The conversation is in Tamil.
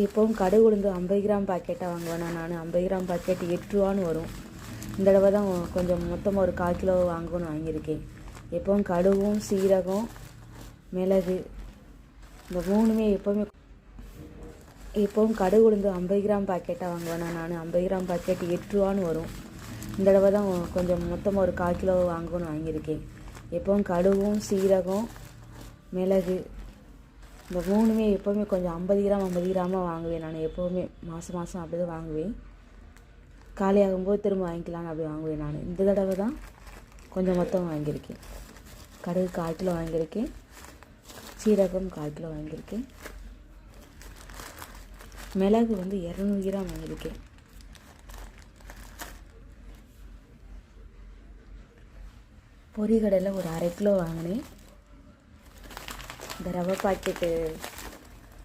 எப்பவும் கடுகு உளுந்து 50 கிராம் பாக்கெட்டாக வாங்குவேன் நான். 50 கிராம் பாக்கெட் 8 ரூபான்னு வரும். இந்த தடவை தான் கொஞ்சம் மொத்தமாக ஒரு 1/4 கிலோ வாங்கணும்னு வாங்கியிருக்கேன். எப்பவும் கடுகும் சீரகம் மிளகு இந்த மூணுமே எப்பவும் கடுகு உளுந்து 50 கிராம் பாக்கெட்டாக வாங்குவேன் நான். 50 கிராம் பாக்கெட் 8 ரூபான்னு வரும். இந்த தடவை தான் கொஞ்சம் மொத்தமாக ஒரு 1/4 கிலோ வாங்கணும்னு வாங்கியிருக்கேன். எப்பவும் கடுகும் சீரகம் மிளகு இந்த மூணுமே எப்போவுமே கொஞ்சம் 50 கிராமாக வாங்குவேன் நான். எப்போவுமே மாதம் அப்படி தான் வாங்குவேன். காலியாகும்போது திரும்ப வாங்கிக்கலான்னு அப்படி வாங்குவேன் நான். இந்த தடவை தான் கொஞ்சம் மொத்தம் வாங்கியிருக்கேன். கடுகு 1/4 கிலோ வாங்கியிருக்கேன். சீரகம் 1/4 கிலோ வாங்கியிருக்கேன். மிளகு 200 கிராம் வாங்கியிருக்கேன். பொரிகடையில் ஒரு 1/2 கிலோ வாங்கினேன். இந்த ரவை பாக்கெட்டு